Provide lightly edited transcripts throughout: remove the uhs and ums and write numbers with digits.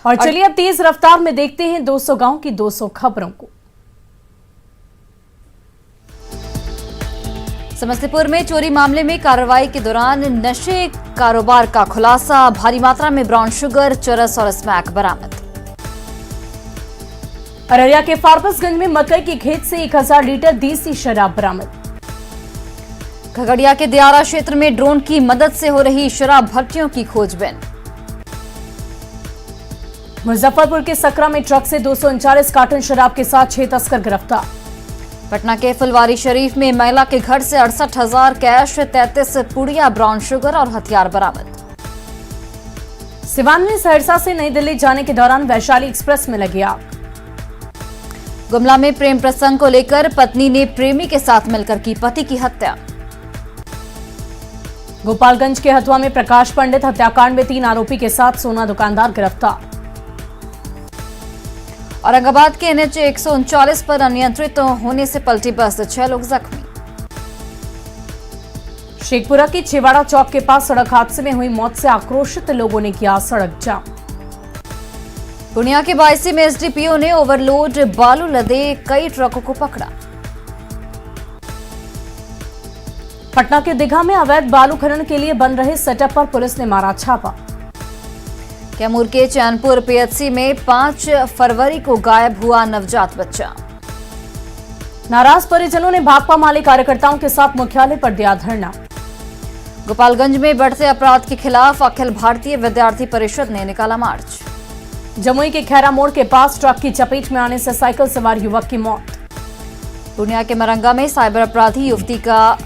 और चलिए अब तेज रफ्तार में देखते हैं 200 गांव की 200 खबरों को। समस्तीपुर में चोरी मामले में कार्रवाई के दौरान नशे कारोबार का खुलासा, भारी मात्रा में ब्राउन शुगर, चरस और स्मैक बरामद। अररिया के फारबिसगंज में मकई की खेत से 1000 लीटर देसी शराब बरामद। खगड़िया के दियारा क्षेत्र में ड्रोन की मदद से हो रही शराब भट्टियों की खोजबीन। मुजफ्फरपुर के सकरा में ट्रक से 239 कार्टन शराब के साथ 6 तस्कर गिरफ्तार। पटना के फुलवारी शरीफ में महिला के घर से 68,000 कैश, 33 पुड़िया ब्राउन शुगर और हथियार बरामद। सिवान में सहरसा से नई दिल्ली जाने के दौरान वैशाली एक्सप्रेस में लगी आग। गुमला में प्रेम प्रसंग को लेकर पत्नी ने प्रेमी के साथ मिलकर की पति की हत्या। गोपालगंज के हथुआ में प्रकाश पंडित हत्याकांड में 3 आरोपी के साथ सोना दुकानदार गिरफ्तार। औरंगाबाद के NH 139 पर अनियंत्रित होने से पलटी बस, 6 लोग जख्मी। शेखपुरा की छिवाड़ा चौक के पास सड़क हादसे में हुई मौत से आक्रोशित लोगों ने किया सड़क जाम। पूर्णिया के बायसी में SDPO ने ओवरलोड बालू लदे कई ट्रकों को पकड़ा। पटना के दीघा में अवैध बालू खनन के लिए बन रहे सेटअप पर पुलिस ने मारा छापा। कैमूर के चैनपुर PHC में 5 फरवरी को गायब हुआ नवजात बच्चा। नाराज परिजनों ने भाकपा माले कार्यकर्ताओं के साथ मुख्यालय पर दिया धरना। गोपालगंज में बढ़ते अपराध के खिलाफ अखिल भारतीय विद्यार्थी परिषद ने निकाला मार्च। जमुई के खैरा मोड़ के पास ट्रक की चपेट में आने से साइकिल सवार युवक की मौत। पूर्णिया के मरंगा में साइबर अपराधी युवती का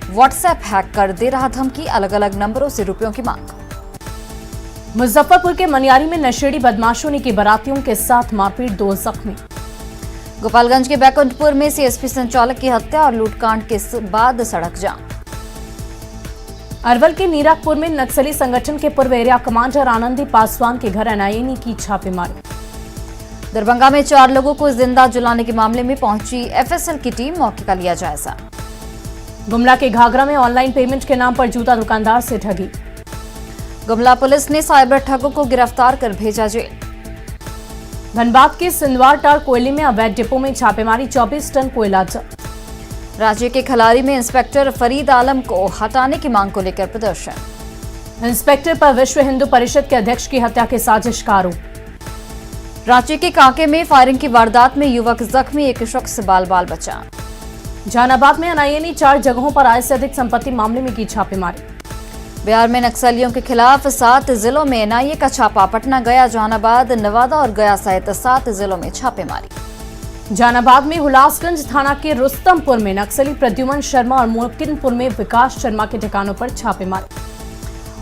व्हाट्सएप हैक कर दे रहा धमकी, अलग अलग नंबरों से रुपयों की मांग। मुजफ्फरपुर के मनियारी में नशेड़ी बदमाशों ने की बारातियों के साथ मारपीट, 2 जख्मी। गोपालगंज के बैकुंठपुर में CSP संचालक की हत्या और लूटकांड के बाद सड़क जाम। अरवल के नीराकपुर में नक्सली संगठन के पूर्व एरिया कमांडर आनंदी पासवान के घर NIA ने की छापेमारी। दरभंगा में 4 लोगों को जिंदा जलाने के मामले में पहुंची FSL की टीम, मौके का लिया जायजा। गुमला के घाघरा में ऑनलाइन पेमेंट के नाम पर जूता दुकानदार से ठगी। गुमला पुलिस ने साइबर ठगों को गिरफ्तार कर भेजा जेल। धनबाद के सिंदवार टार कोयले में अवैध डिपो में छापेमारी, 24 टन कोयला जब्त। राज्य के खलारी में इंस्पेक्टर फरीद आलम को हटाने की मांग को लेकर प्रदर्शन। इंस्पेक्टर पर विश्व हिंदू परिषद के अध्यक्ष की हत्या के साजिश का आरोप। रांची के कांके में फायरिंग की वारदात में युवक जख्मी, 1 शख्स बाल बचा। जहानाबाद में NIA ने 4 जगहों पर आय से अधिक संपत्ति मामले में की छापेमारी। बिहार में नक्सलियों के खिलाफ 7 जिलों में NIA का छापा, पटना, गया, जहानाबाद, नवादा और गया सहित 7 जिलों में छापेमारी। जहानाबाद में हुलासगंज थाना के रुस्तमपुर में नक्सली प्रद्युमन शर्मा और मोकिनपुर में विकास शर्मा के ठिकानों पर छापेमारी।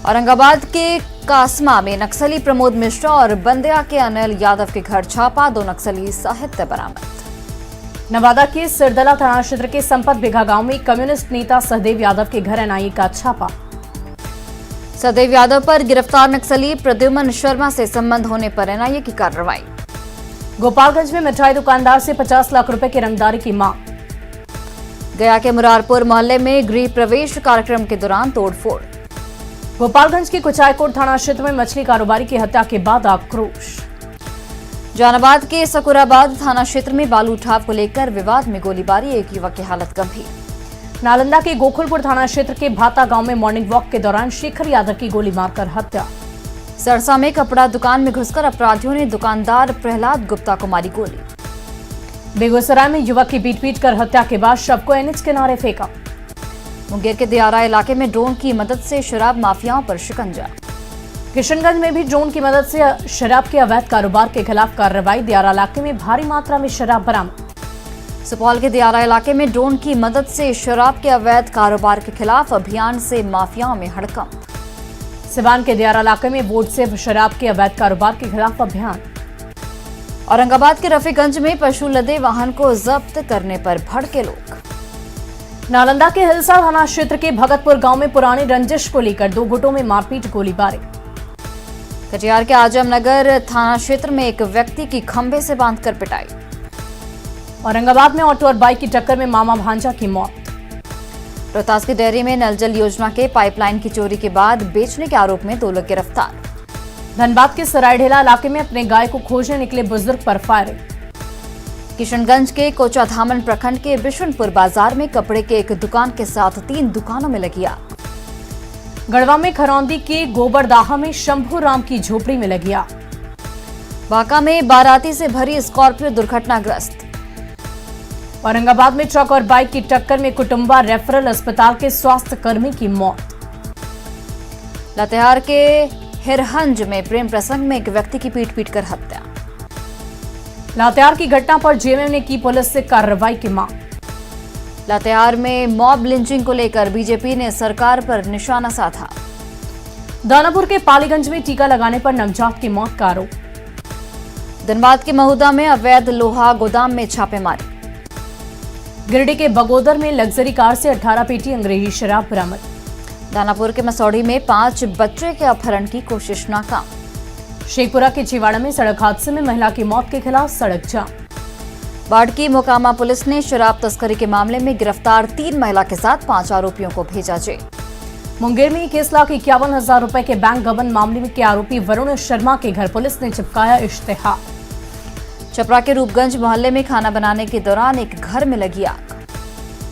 औरंगाबाद के कासमा में नक्सली प्रमोद मिश्रा और बंदिया के अनिल यादव के घर छापा, 2 नक्सली साहित्य बरामद। नवादा के सिरदला थाना क्षेत्र के संपत बिघा गांव में कम्युनिस्ट नेता सहदेव यादव के घर NIA का छापा। सहदेव यादव पर गिरफ्तार नक्सली प्रद्युमन शर्मा से संबंध होने पर NIA की कार्रवाई। गोपालगंज में मिठाई दुकानदार से 50 लाख रुपए की रंगदारी की मांग। गया के मुरारपुर मोहल्ले में गृह प्रवेश कार्यक्रम के दौरान तोड़फोड़। गोपालगंज के कुचायकोट थाना क्षेत्र में मछली कारोबारी की हत्या के बाद आक्रोश। जहानाबाद के सकुराबाद थाना क्षेत्र में बालू उठाव को लेकर विवाद में गोलीबारी, 1 युवक की हालत गंभीर। नालंदा के गोकुलपुर थाना क्षेत्र के भाता गांव में मॉर्निंग वॉक के दौरान शेखर यादव की गोली मारकर हत्या। सरसा में कपड़ा दुकान में घुसकर अपराधियों ने दुकानदार प्रहलाद गुप्ता को मारी गोली। बेगूसराय में युवक की पीट कर हत्या के बाद शव को NH किनारे फेंका। मुंगेर के दियारा इलाके में ड्रोन की मदद से शराब माफियाओं पर शिकंजा। किशनगंज में भी ड्रोन की मदद से शराब के अवैध कारोबार के खिलाफ कार्रवाई, दियारा इलाके में भारी मात्रा में शराब बरामद। सुपौल के दियारा इलाके में ड्रोन की मदद से शराब के अवैध कारोबार के खिलाफ अभियान से माफियाओं में हड़कंप। सिवान के दियारा इलाके में वोट से शराब के अवैध कारोबार के खिलाफ अभियान। औरंगाबाद के रफीगंज में पशु लदे वाहन को जब्त करने पर भड़के लोग। नालंदा के हिलसा थाना क्षेत्र के भगतपुर गांव में पुरानी रंजिश को लेकर 2 गुटों में मारपीट, गोलीबारी। कटिहार के आजमनगर थाना क्षेत्र में एक व्यक्ति की खंभे से बांधकर पिटाई। औरंगाबाद में ऑटो और बाइक की टक्कर में मामा भांजा की मौत। रोहतास की डेयरी में नल जल योजना के पाइपलाइन की चोरी के बाद बेचने के आरोप में 2 लोग गिरफ्तार। धनबाद के सरायढेला इलाके में अपने गाय को खोजने निकले बुजुर्ग पर फायरिंग। किशनगंज के कोचाधामन प्रखंड के बिशुनपुर बाजार में कपड़े के एक दुकान के साथ 3 दुकानों में लगी आग। गढ़वा में खरौंदी के गोबरदाहा में शंभू राम की झोपड़ी में लगी आग। बांका में बाराती से भरी स्कॉर्पियो दुर्घटनाग्रस्त। औरंगाबाद में ट्रक और बाइक की टक्कर में कुटुंबा रेफरल अस्पताल के स्वास्थ्य कर्मी की मौत। लातेहार के हिरहंज में प्रेम प्रसंग में एक व्यक्ति की पीट कर हत्या। लातेहार की घटना पर जेएमएम ने की पुलिस से कार्रवाई की मांग। लातेहार में मॉब लिंचिंग को लेकर बीजेपी ने सरकार पर निशाना साधा। दानापुर के पालीगंज में टीका लगाने पर नवजात की मौत का आरोप। धनबाद के महुदा में अवैध लोहा गोदाम में छापेमारी। गिरिडीह के बगोदर में लग्जरी कार से 18 पेटी अंग्रेजी शराब बरामद। दानापुर के मसौढ़ी में 5 बच्चे के अपहरण की कोशिश नाकाम। शेखपुरा के छिवाड़ा में सड़क हादसे में महिला की मौत के खिलाफ सड़क जाम। बाढ़ की मोकामा पुलिस ने शराब तस्करी के मामले में गिरफ्तार 3 महिला के साथ 5 आरोपियों को भेजा जेल। मुंगेर में 21,51,000 रुपए के बैंक गबन मामले के आरोपी वरुण शर्मा के घर पुलिस ने चिपकाया इश्तेहार। छपरा के रूपगंज मोहल्ले में खाना बनाने के दौरान एक घर में लगी आग।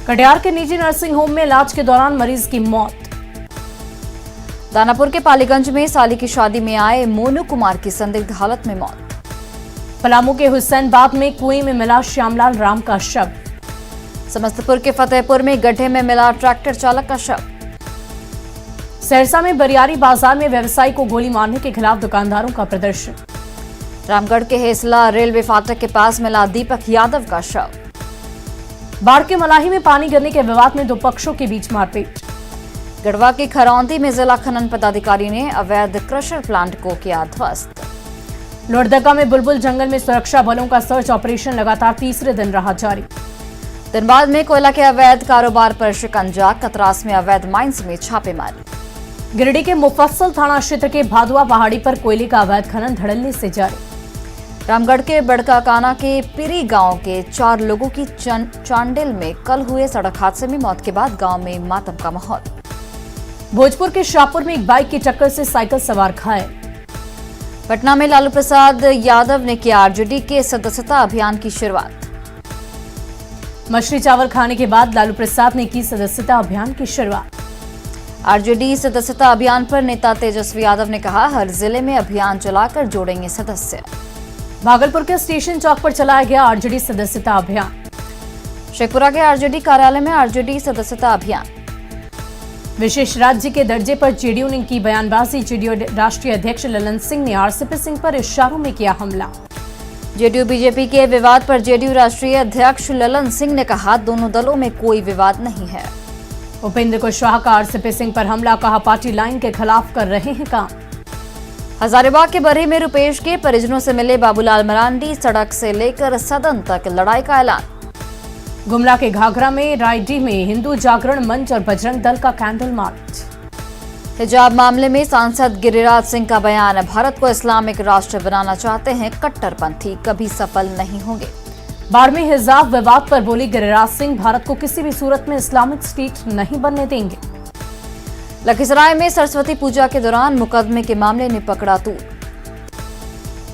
कटिहार के निजी नर्सिंग होम में इलाज के दौरान मरीज की मौत। दानापुर के पालीगंज में साली की शादी में आए मोनू कुमार की संदिग्ध हालत में मौत। पलामू के हुसैनबाग में कुएं में मिला श्यामलाल राम का शव। समस्तीपुर के फतेहपुर में गड्ढे में मिला ट्रैक्टर चालक का शव। सहरसा में बरियारी बाजार में व्यवसायी को गोली मारने के खिलाफ दुकानदारों का प्रदर्शन। रामगढ़ के हेसला रेलवे फाटक के पास मिला दीपक यादव का शव। बाढ़ के मलाही में पानी गिरने के विवाद में 2 पक्षों के बीच मारपीट। गढ़वा की खरौंदी में जिला खनन पदाधिकारी ने अवैध क्रशर प्लांट को किया ध्वस्त। लोहरदगा में बुलबुल जंगल में सुरक्षा बलों का सर्च ऑपरेशन लगातार तीसरे दिन रहा जारी। धनबाद में कोयला के अवैध कारोबार पर शिकंजा। कतरास में अवैध माइंस में छापेमारी। गिरिडीह के मुफस्सल थाना क्षेत्र के भादुआ पहाड़ी पर कोयले का अवैध खनन धड़ल्ले से जारी। रामगढ़ के बड़काकाना के पिरी गांव के 4 लोगों की चांडिल में कल हुए सड़क हादसे में मौत के बाद गांव में मातम का माहौल। भोजपुर के शाहपुर में एक बाइक की टक्कर से साइकिल सवार घायल। पटना में लालू प्रसाद यादव ने किया आरजेडी के सदस्यता अभियान की शुरुआत। मछली चावल खाने के बाद लालू प्रसाद ने की सदस्यता अभियान की शुरुआत। आरजेडी सदस्यता अभियान पर नेता तेजस्वी यादव ने कहा, हर जिले में अभियान चलाकर जोड़ेंगे सदस्य। भागलपुर के स्टेशन चौक पर चलाया गया आरजेडी सदस्यता अभियान। शेखपुरा के आरजेडी कार्यालय में आरजेडी सदस्यता अभियान। विशेष राज्य के दर्जे पर जेडीयू ने की बयानबाजी। जेडीयू राष्ट्रीय अध्यक्ष ललन सिंह ने आरसीपी सिंह पर इशारों में किया हमला। जेडीयू बीजेपी के विवाद पर जेडीयू राष्ट्रीय अध्यक्ष ललन सिंह ने कहा, दोनों दलों में कोई विवाद नहीं है। उपेंद्र कुशवाहा का आरसीपी सिंह पर हमला, कहा पार्टी लाइन के खिलाफ कर रहे हैं काम। हजारीबाग के बरही में रुपेश के परिजनों से मिले बाबूलाल मरांडी। सड़क से लेकर सदन तक लड़ाई का ऐलान। गुमला के घाघरा में रायडीह में हिंदू जागरण मंच और बजरंग दल का कैंडल मार्च। हिजाब मामले में सांसद गिरिराज सिंह का बयान, भारत को इस्लामिक राष्ट्र बनाना चाहते हैं कट्टरपंथी, कभी सफल नहीं होंगे। बाढ़ में हिजाब विवाद पर बोली गिरिराज सिंह, भारत को किसी भी सूरत में इस्लामिक स्टेट नहीं बनने देंगे। लखीसराय में सरस्वती पूजा के दौरान मुकदमे के मामले ने पकड़ा तूल।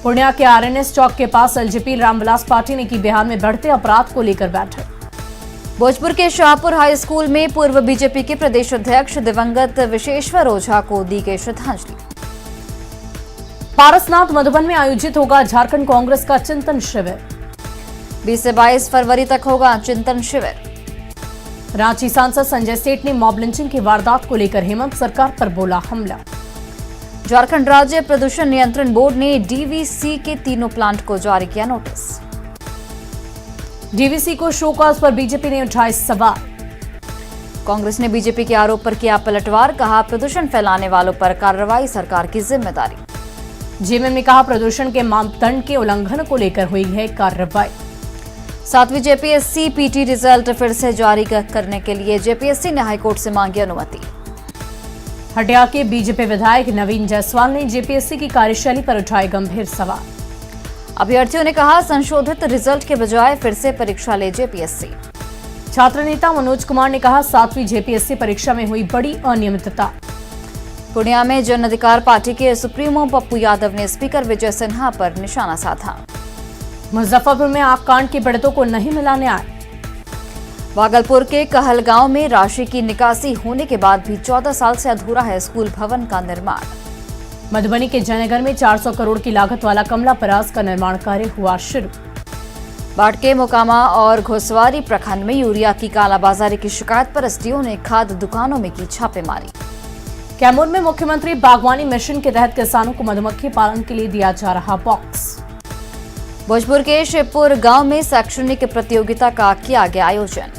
पूर्णिया के आरएनएस चौक के पास एलजेपी रामविलास पार्टी ने की बिहार में बढ़ते अपराध को लेकर बैठक। भोजपुर के शाहपुर हाई स्कूल में पूर्व बीजेपी के प्रदेश अध्यक्ष दिवंगत विशेश्वर ओझा को दी गई श्रद्धांजलि। पारसनाथ मधुबन में आयोजित होगा झारखंड कांग्रेस का चिंतन शिविर। 20 से 22 फरवरी तक होगा चिंतन शिविर। रांची सांसद संजय सेठ ने मॉब लिंचिंग की वारदात को लेकर हेमंत सरकार पर बोला हमला। झारखंड राज्य प्रदूषण नियंत्रण बोर्ड ने डीवीसी के 3 प्लांट को जारी किया नोटिस। डीवीसी को शो कॉज पर बीजेपी ने उठाए सवाल। कांग्रेस ने बीजेपी के आरोप पर किया पलटवार, कहा प्रदूषण फैलाने वालों पर कार्रवाई सरकार की जिम्मेदारी। जेएमएम ने कहा प्रदूषण के मापदंड के उल्लंघन को लेकर हुई है कार्रवाई। 7वीं जेपीएससी पीटी रिजल्ट फिर से जारी करने के लिए जेपीएससी ने हाईकोर्ट से मांगी अनुमति। हटिया के बीजेपी विधायक नवीन जायसवाल ने जेपीएससी की कार्यशैली पर उठाए गंभीर सवाल। अभ्यर्थियों ने कहा संशोधित रिजल्ट के बजाय फिर से परीक्षा ले जेपीएससी। छात्र नेता मनोज कुमार ने कहा 7वीं जेपीएससी परीक्षा में हुई बड़ी अनियमितता। पूर्णिया में जन अधिकार पार्टी के सुप्रीमो पप्पू यादव ने स्पीकर विजय सिन्हा पर निशाना साधा। मुजफ्फरपुर में आग कांड के पीड़ितों को नहीं मिला न्याय। भागलपुर के कहलगांव में राशि की निकासी होने के बाद भी 14 साल से अधूरा है स्कूल भवन का निर्माण। मधुबनी के जयनगर में 400 करोड़ की लागत वाला कमला परास का निर्माण कार्य हुआ शुरू। बाढ़ के मोकामा और घोसवारी प्रखंड में यूरिया की कालाबाजारी की शिकायत पर एसडीओ ने खाद्य दुकानों में की छापेमारी। कैमूर में मुख्यमंत्री बागवानी मिशन के तहत किसानों को मधुमक्खी पालन के लिए दिया जा रहा बॉक्स। भोजपुर के शिवपुर गांव में शैक्षणिक प्रतियोगिता का किया गया आयोजन।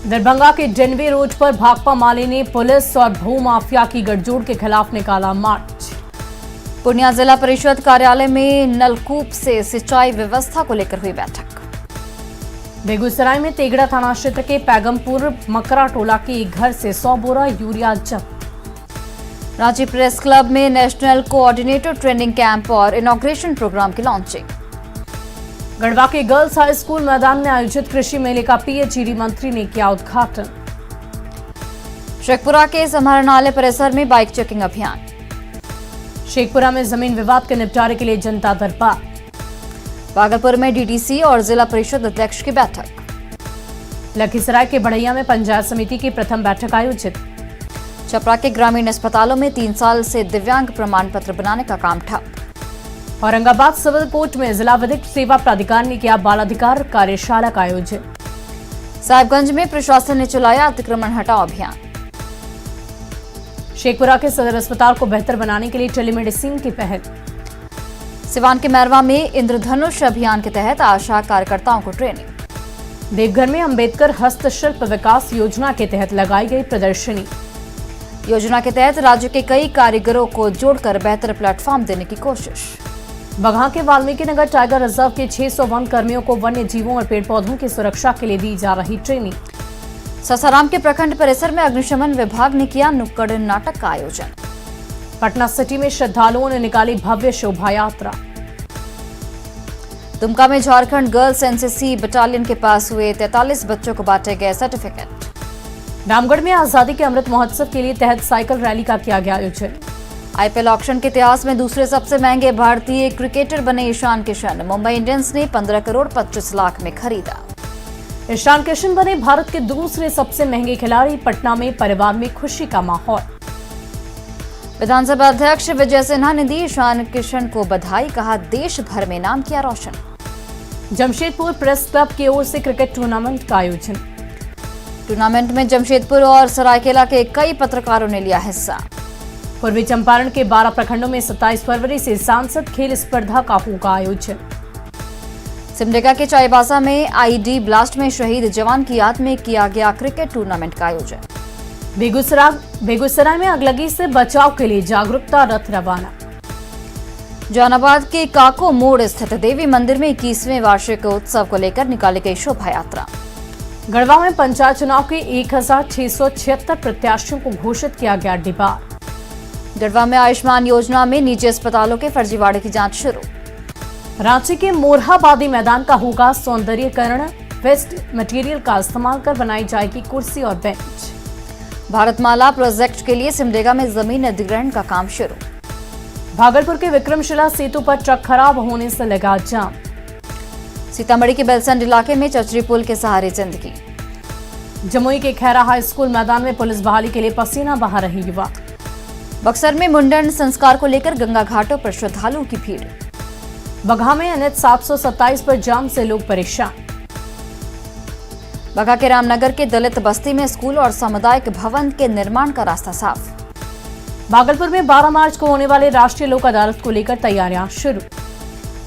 दरभंगा के डेनवे रोड पर भाकपा माले ने पुलिस और भूमाफिया की गठजोड़ के खिलाफ निकाला मार्च। पूर्णिया जिला परिषद कार्यालय में नलकूप से सिंचाई व्यवस्था को लेकर हुई बैठक। बेगूसराय में तेगड़ा थाना क्षेत्र के पैगमपुर मकरा टोला के एक घर से 100 बोरा यूरिया जब्त। रांची प्रेस क्लब में नेशनल कोऑर्डिनेटर ट्रेनिंग कैंप और इनॉग्रेशन प्रोग्राम की लॉन्चिंग। गढ़वा के गर्ल्स हाई स्कूल मैदान में आयोजित कृषि मेले का पीएचईडी मंत्री ने किया उद्घाटन। शेखपुरा के समाहरणालय परिसर में बाइक चेकिंग अभियान। शेखपुरा में जमीन विवाद के निपटारे के लिए जनता दरबार। भागलपुर में डीडीसी और जिला परिषद अध्यक्ष की बैठक। लखीसराय के बढ़ैया में पंचायत समिति की प्रथम बैठक आयोजित। छपरा के ग्रामीण अस्पतालों में 3 साल से दिव्यांग प्रमाण पत्र बनाने का काम ठप। औरंगाबाद सिविल कोर्ट में जिला विधिक सेवा प्राधिकार ने किया बाल अधिकार कार्यशाला का आयोजन। साहिबगंज में प्रशासन ने चलाया अतिक्रमण हटाओ अभियान। शेखपुरा के सदर अस्पताल को बेहतर बनाने के लिए टेलीमेडिसिन की पहल। सिवान के मैरवा में इंद्रधनुष अभियान के तहत आशा कार्यकर्ताओं को ट्रेनिंग। देवघर में अंबेडकर हस्तशिल्प विकास योजना के तहत लगाई गई प्रदर्शनी। योजना के तहत राज्य के कई कारीगरों को जोड़कर बेहतर प्लेटफॉर्म देने की कोशिश। बगहा के वाल्मीकि नगर टाइगर रिजर्व के 600 वन कर्मियों को वन्य जीवों और पेड़ पौधों की सुरक्षा के लिए दी जा रही ट्रेनिंग। सासाराम के प्रखंड परिसर में अग्निशमन विभाग ने किया नुक्कड़ नाटक का आयोजन। पटना सिटी में श्रद्धालुओं ने निकाली भव्य शोभा यात्रा। दुमका में झारखंड गर्ल्स एनसीसी बटालियन के पास हुए 43 बच्चों को बांटे गए सर्टिफिकेट। रामगढ़ में आजादी के अमृत महोत्सव के लिए तहत साइकिल रैली का किया गया आयोजन। आईपीएल ऑक्शन के इतिहास में दूसरे सबसे महंगे भारतीय क्रिकेटर बने ईशान किशन। मुंबई इंडियंस ने 15 करोड़ 25 लाख में खरीदा। ईशान किशन बने भारत के दूसरे सबसे महंगे खिलाड़ी। पटना में परिवार में खुशी का माहौल। विधानसभा अध्यक्ष विजय सिन्हा ने दी ईशान किशन को बधाई, कहा देश भर में नाम किया रोशन। जमशेदपुर प्रेस क्लब की ओर से क्रिकेट टूर्नामेंट का आयोजन। टूर्नामेंट में जमशेदपुर और सरायकेला के कई पत्रकारों ने लिया हिस्सा। पूर्वी चंपारण के 12 प्रखंडों में 27 फरवरी से सांसद खेल स्पर्धा का होगा आयोजन। सिमडेगा के चाईबासा में आईडी ब्लास्ट में शहीद जवान की याद में किया गया क्रिकेट टूर्नामेंट का आयोजन। बेगूसराय में अगलगी से बचाव के लिए जागरूकता रथ रवाना। जहानाबाद के काको मोड़ स्थित देवी मंदिर में 21वें वार्षिक उत्सव को लेकर निकाली गई शोभा यात्रा। गढ़वा में पंचायत चुनाव के 1676 प्रत्याशियों को घोषित किया गया डिबार। गढ़वा में आयुष्मान योजना में निजी अस्पतालों के फर्जीवाड़े की जांच शुरू। रांची के मोरहाबादी मैदान का होगा सौंदर्यीकरण। वेस्ट मटेरियल का इस्तेमाल कर बनाई जाएगी कुर्सी और बेंच। भारतमाला प्रोजेक्ट के लिए सिमडेगा में जमीन अधिग्रहण का काम शुरू। भागलपुर के विक्रमशिला सेतु पर ट्रक खराब होने से लगा जाम। सीतामढ़ी के बेलसंड इलाके में चचरी पुल के सहारे जिंदगी। जमुई के खैरा हाई स्कूल मैदान में पुलिस बहाली के लिए पसीना बहा रहे युवा। बक्सर में मुंडन संस्कार को लेकर गंगा घाटों पर श्रद्धालुओं की भीड़। बगहा में एनएच 727 पर जाम से लोग परेशान। बगहा के रामनगर के दलित बस्ती में स्कूल और सामुदायिक भवन के निर्माण का रास्ता साफ। भागलपुर में 12 मार्च को होने वाले राष्ट्रीय लोक अदालत को लेकर तैयारियां शुरू।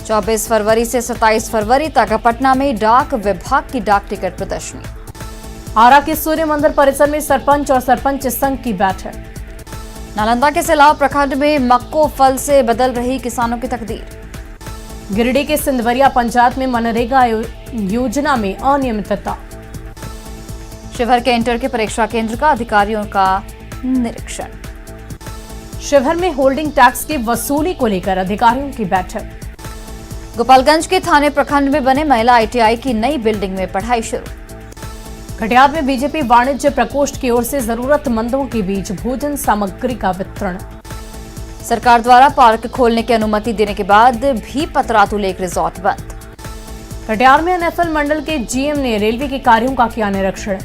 24 फरवरी से 27 फरवरी तक पटना में डाक विभाग की डाक टिकट प्रदर्शनी। आरा के सूर्य मंदिर परिसर में सरपंच और सरपंच संघ की बैठक। नालंदा के सिलाव प्रखंड में मक्को फल से बदल रही किसानों की तकदीर। गिरिडीह के सिंधवरिया पंचायत में मनरेगा योजना में अनियमितता। शिवहर के इंटर के परीक्षा केंद्र का अधिकारियों का निरीक्षण। शिवहर में होल्डिंग टैक्स की वसूली को लेकर अधिकारियों की बैठक। गोपालगंज के थाने प्रखंड में बने महिला आईटीआई की नई बिल्डिंग में पढ़ाई शुरू। कटिहार में बीजेपी वाणिज्य प्रकोष्ठ की ओर से जरूरतमंदों के बीच भोजन सामग्री का वितरण। सरकार द्वारा पार्क खोलने की अनुमति देने के बाद भी पतरातू लेक रिजॉर्ट बंद। कटिहार में एनएफएल मंडल के जीएम ने रेलवे के कार्यों का किया निरीक्षण।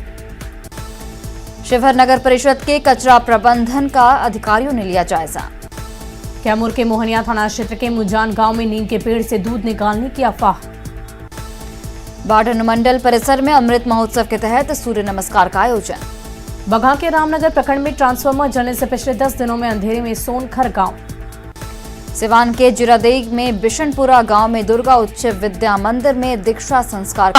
शिवहर नगर परिषद के कचरा प्रबंधन का अधिकारियों ने लिया जायजा। कैमूर के मोहनिया थाना क्षेत्र के मुजान गांव में नीम के पेड़ से दूध निकालने की अफवाह। बाढ़ अनुमंडल परिसर में अमृत महोत्सव के तहत सूर्य नमस्कार का आयोजन। बगहा के रामनगर प्रखंड में ट्रांसफार्मर जलने से पिछले 10 दिनों में अंधेरे में सोनखर गांव। सिवान के जिरादेग में बिशनपुरा गांव में दुर्गा उच्च विद्या मंदिर में दीक्षा संस्कार